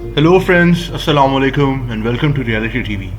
Hello friends, अस्सलाम वालेकुम and welcome to reality TV.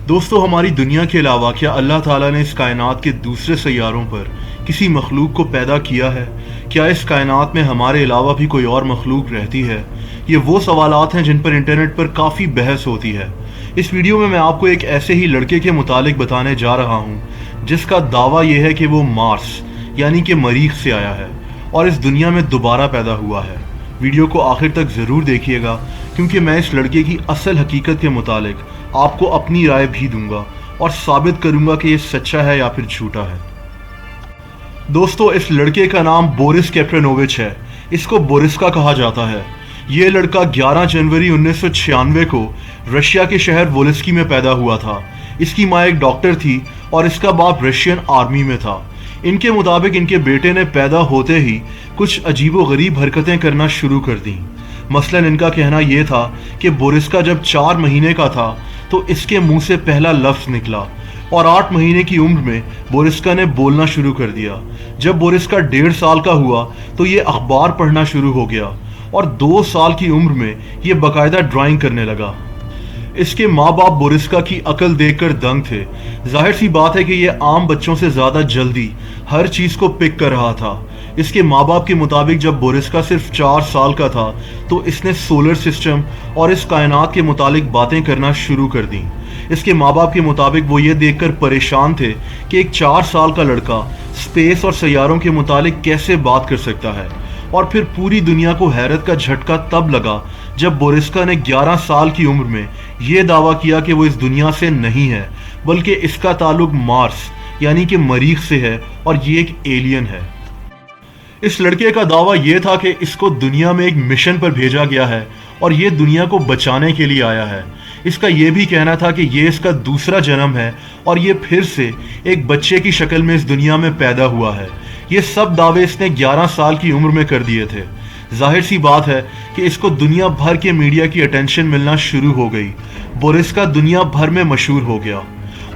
दोस्तों, हमारी दुनिया के अलावा क्या अल्लाह ताला ने इस कायनात के दूसरे सैयारों पर किसी मखलूक को पैदा किया है? क्या इस कायनात में हमारे अलावा भी कोई और मखलूक रहती है? ये वो सवालात हैं जिन पर इंटरनेट पर काफ़ी बहस होती है। इस वीडियो में मैं आपको एक ऐसे ही लड़के के मुतालिक बताने जा रहा हूँ जिसका दावा यह है कि वो मार्स यानी कि मरीख से आया है और इस दुनिया में दोबारा पैदा हुआ है। वीडियो को आखिर तक ज़रूर देखिएगा क्योंकि मैं इस लड़के की असल हकीकत के मुतालिक आपको अपनी राय भी दूंगा और साबित करूंगा कि ये सच्चा है या फिर झूठा है। दोस्तों, इस लड़के का नाम बोरिस कैप्रानोविच है। इसको बोरिस्का कहा जाता है। ये लड़का 11 जनवरी 1996 को रशिया के शहर वोल्स्की में पैदा हुआ था। इसकी माँ एक डॉक्टर थी और इसका बाप रशियन आर्मी में था। इनके मुताबिक इनके बेटे ने पैदा होते ही कुछ अजीबोगरीब हरकतें करना शुरू कर दी। मसलन इनका कहना यह था कि बोरिस्का जब 4 महीने का था तो इसके मुंह से पहला लफ्ज़ निकला और 8 महीने की उम्र में बोरिस्का ने बोलना शुरू कर दिया। जब बोरिस्का 1.5 साल का हुआ तो ये अखबार पढ़ना शुरू हो गया और 2 साल की उम्र में ये बाकायदा ड्राइंग करने लगा। इसके माँ बाप बोरिस्का की अकल देखकर दंग थे। जाहिर सी बात है कि ये आम बच्चों से ज़्यादा जल्दी हर चीज़ को पिक कर रहा था। इसके माँ बाप के मुताबिक जब बोरिस्का सिर्फ 4 साल का था तो इसने सोलर सिस्टम और इस कायनात के मुतालिक बातें करना शुरू कर दी। इसके माँ बाप के मुताबिक वो ये देखकर परेशान थे कि एक 4 साल का लड़का स्पेस और सैयारों के मुतालिक कैसे बात कर सकता है। और फिर पूरी दुनिया को हैरत का झटका तब लगा जब बोरिस्का ने 11 साल की उम्र में ये दावा किया कि वो इस दुनिया से नहीं है बल्कि इसका ताल्लुक मार्स यानी कि मरीख से है और ये एक एलियन है। इस लड़के का दावा यह था कि इसको दुनिया में एक मिशन पर भेजा गया है और ये दुनिया को बचाने के लिए आया है। इसका यह भी कहना था कि ये इसका दूसरा जन्म है और ये फिर से एक बच्चे की शक्ल में इस दुनिया में पैदा हुआ है। ये सब दावे इसने 11 साल की उम्र में कर दिए थे। जाहिर सी बात है कि इसको दुनिया भर के मीडिया की अटेंशन मिलना शुरू हो गई। बोरिस्का दुनिया भर में मशहूर हो गया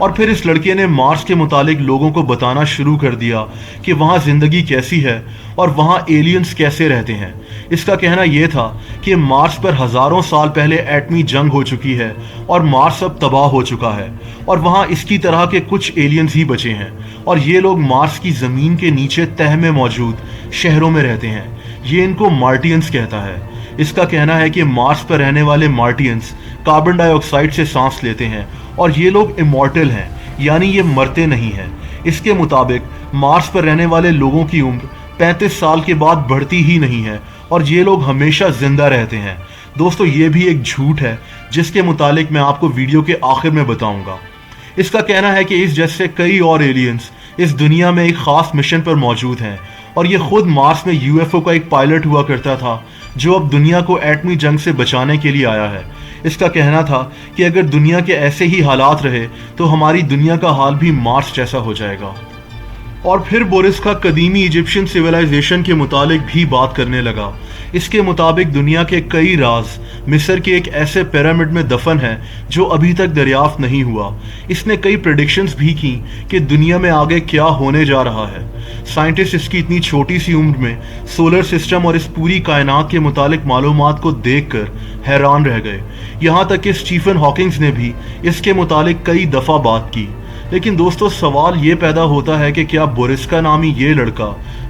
और फिर इस लड़के ने मार्स के मुतालिक लोगों को बताना शुरू कर दिया कि वहाँ ज़िंदगी कैसी है और वहाँ एलियंस कैसे रहते हैं। इसका कहना यह था कि मार्स पर हज़ारों साल पहले एटमी जंग हो चुकी है और मार्स अब तबाह हो चुका है और वहाँ इसकी तरह के कुछ एलियंस ही बचे हैं और ये लोग मार्स की ज़मीन के नीचे तह में मौजूद शहरों में रहते हैं। ये इनको मार्टियंस कहता है। इसका कहना है कि मार्स पर रहने वाले मार्टियंस कार्बन डाइऑक्साइड से सांस लेते हैं और ये लोग इमॉर्टल हैं यानी ये मरते नहीं हैं। इसके मुताबिक मार्स पर रहने वाले लोगों की उम्र 35 साल के बाद बढ़ती ही नहीं है और ये लोग हमेशा जिंदा रहते हैं। दोस्तों, ये भी एक झूठ है जिसके मुतालिक मैं आपको वीडियो के आखिर में बताऊंगा। इसका कहना है कि इस जैसे कई और एलियंस इस दुनिया में एक खास मिशन पर मौजूद हैं और ये खुद मार्स में यूएफओ का एक पायलट हुआ करता था जो अब दुनिया को एटमी जंग से बचाने के लिए आया है। इसका कहना था कि अगर दुनिया के ऐसे ही हालात रहे तो हमारी दुनिया का हाल भी मार्स जैसा हो जाएगा। और फिर बोरिस्का कदीमी इजिप्शियन सिविलाइजेशन के मुतालिक भी बात करने लगा। इसके मुताबिक दुनिया के कई राज मिस्र के एक ऐसे पिरामिड में दफन है जो अभी तक दरियाफ्त नहीं हुआ। इसने कई प्रेडिक्शंस भी की कि दुनिया में आगे क्या होने जा रहा है। साइंटिस्ट इसकी इतनी छोटी सी उम्र में सोलर सिस्टम और इस पूरी कायनात के मुतालिक मालूमात को देखकर हैरान रह गए। यहाँ तक कि स्टीफन हॉकिंग्स ने भी इसके मुतालिक कई दफ़ा बात की। लेकिन दोस्तों, सवाल ये पैदा होता है कि क्या बोरिस्का नामी ये लड़का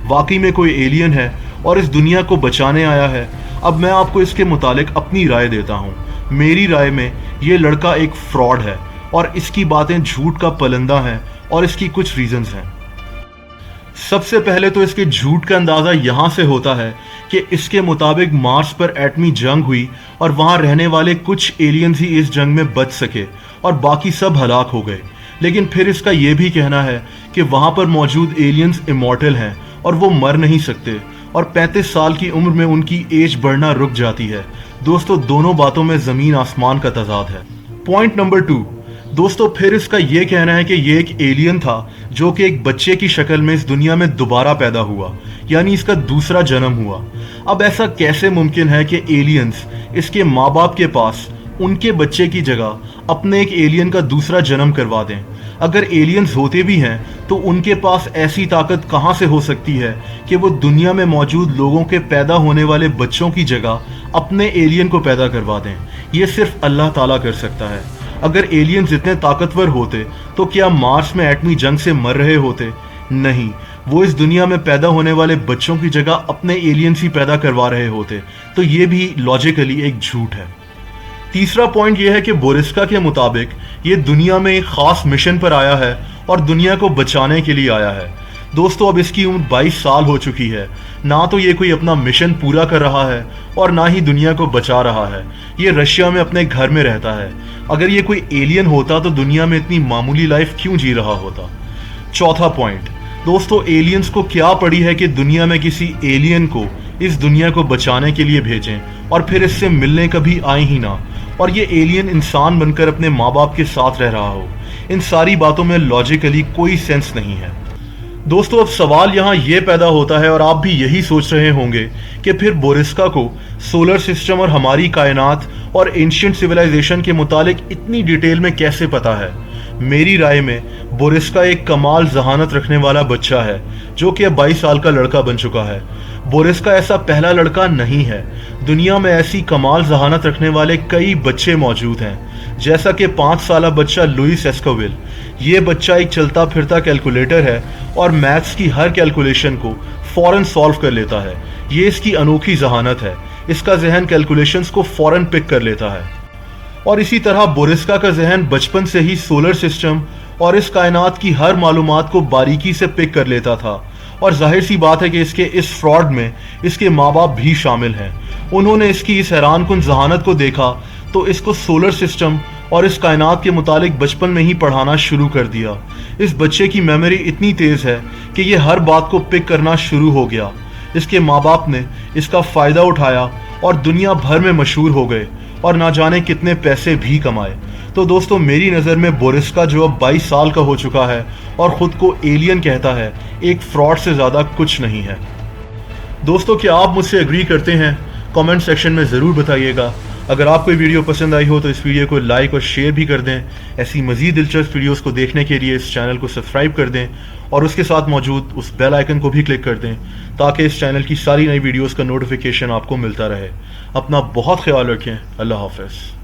वाकई में कोई एलियन है और इस दुनिया को बचाने आया है? अब मैं आपको इसके मुतालिक अपनी राय देता हूँ। मेरी राय में ये लड़का एक फ्रॉड है और इसकी बातें झूठ का पलंदा हैं और इसकी कुछ रीजंस हैं। सबसे पहले तो इसके झूठ का अंदाज़ा यहाँ से होता है कि इसके मुताबिक मार्स पर एटमी जंग हुई और वहाँ रहने वाले कुछ एलियंस ही इस जंग में बच सके और बाकी सब हलाक हो गए। लेकिन फिर इसका यह भी कहना है कि वहाँ पर मौजूद एलियंस इमॉर्टल हैं और वो मर नहीं सकते और 35 साल की उम्र में उनकी एज बढ़ना रुक जाती है। दोस्तों, दोनों बातों में ज़मीन आसमान का तजाद है। पॉइंट नंबर 2, दोस्तों, फिर इसका यह कहना है कि ये एक एलियन था जो कि एक बच्चे की शक्ल में इस दुनिया में दोबारा पैदा हुआ यानी इसका दूसरा जन्म हुआ। अब ऐसा कैसे मुमकिन है कि एलियंस इसके माँ बाप के पास उनके बच्चे की जगह अपने एक एलियन का दूसरा जन्म करवा दें? اگر ایلینز ہوتے بھی ہیں تو ان کے پاس ایسی طاقت کہاں سے ہو سکتی ہے کہ وہ دنیا میں موجود لوگوں کے پیدا ہونے والے بچوں کی جگہ اپنے ایلین کو پیدا کروا دیں؟ یہ صرف اللہ تعالیٰ کر سکتا ہے۔ اگر ایلینز اتنے طاقتور ہوتے تو کیا مارس میں ایٹمی جنگ سے مر رہے ہوتے؟ نہیں، وہ اس دنیا میں پیدا ہونے والے بچوں کی جگہ اپنے ایلینز ہی پیدا کروا رہے ہوتے۔ تو یہ بھی لاجیکلی ایک جھوٹ ہے۔ تیسرا پوائنٹ یہ ہے کہ بورسکا کے مطابق یہ دنیا میں ایک خاص مشن پر آیا ہے اور دنیا کو بچانے کے لیے آیا ہے۔ دوستو، اب اس کی عمر 22 سال ہو چکی ہے۔ نہ تو یہ کوئی اپنا مشن پورا کر رہا ہے اور نہ ہی دنیا کو بچا رہا ہے۔ یہ رشیا میں اپنے گھر میں رہتا ہے۔ اگر یہ کوئی ایلین ہوتا تو دنیا میں اتنی معمولی لائف کیوں جی رہا ہوتا؟ چوتھا پوائنٹ، دوستو، ایلینز کو کیا پڑی ہے کہ دنیا میں کسی ایلین کو اس دنیا کو بچانے کے لیے بھیجیں اور پھر اس سے ملنے کبھی آئیں ہی نہ، اور یہ ایلین انسان بن کر اپنے ماں باپ کے ساتھ رہ رہا ہو؟ ان ساری باتوں میں لاجیکلی کوئی سینس نہیں ہے۔ دوستو، اب سوال یہاں یہ پیدا ہوتا ہے، اور آپ بھی یہی سوچ رہے ہوں گے کہ پھر بورسکا کو سولر سسٹم اور ہماری کائنات اور اینشینٹ سویلائزیشن کے متعلق اتنی ڈیٹیل میں کیسے پتا ہے؟ میری رائے میں بورسکا ایک کمال ذہانت رکھنے والا بچہ ہے جو کہ اب 22 سال کا لڑکا بن چکا ہے۔ بورسکا ایسا پہلا لڑکا نہیں ہے۔ دنیا میں ایسی کمال ذہانت رکھنے والے کئی بچے موجود ہیں، جیسا کہ 5 سالہ بچہ لوئس ایسکویل۔ یہ بچہ ایک چلتا پھرتا کیلکولیٹر ہے اور میتھس کی ہر کیلکولیشن کو فوراً سالو کر لیتا ہے۔ یہ اس کی انوکھی ذہانت ہے۔ اس کا ذہن کیلکولیشنز کو فوراً پک کر لیتا ہے۔ اور اسی طرح بورسکا کا ذہن بچپن سے ہی سولر سسٹم اور اس کائنات کی ہر معلومات کو باریکی سے پک کر لیتا تھا، اور ظاہر سی بات ہے کہ اس کے اس فراڈ میں اس کے ماں باپ بھی شامل ہیں۔ انہوں نے اس کی اس حیران کن ذہانت کو دیکھا تو اس کو سولر سسٹم اور اس کائنات کے متعلق بچپن میں ہی پڑھانا شروع کر دیا۔ اس بچے کی میموری اتنی تیز ہے کہ یہ ہر بات کو پک کرنا شروع ہو گیا۔ اس کے ماں باپ نے اس کا فائدہ اٹھایا اور دنیا بھر میں مشہور ہو گئے اور نہ جانے کتنے پیسے بھی کمائے۔ تو دوستو، میری نظر میں بورسکا جو اب 22 سال کا ہو چکا ہے اور خود کو ایلین کہتا ہے، ایک فراڈ سے زیادہ کچھ نہیں ہے۔ دوستو، کیا آپ مجھ سے ایگری کرتے ہیں؟ کامنٹ سیکشن میں ضرور بتائیے گا۔ اگر آپ کو یہ ویڈیو پسند آئی ہو تو اس ویڈیو کو لائک اور شیئر بھی کر دیں۔ ایسی مزید دلچسپ ویڈیوز کو دیکھنے کے لیے اس چینل کو سبسکرائب کر دیں اور اس کے ساتھ موجود اس بیل آئیکن کو بھی کلک کر دیں تاکہ اس چینل کی ساری نئی ویڈیوز کا نوٹیفیکیشن آپ کو ملتا رہے۔ اپنا بہت خیال رکھیں۔ اللہ حافظ۔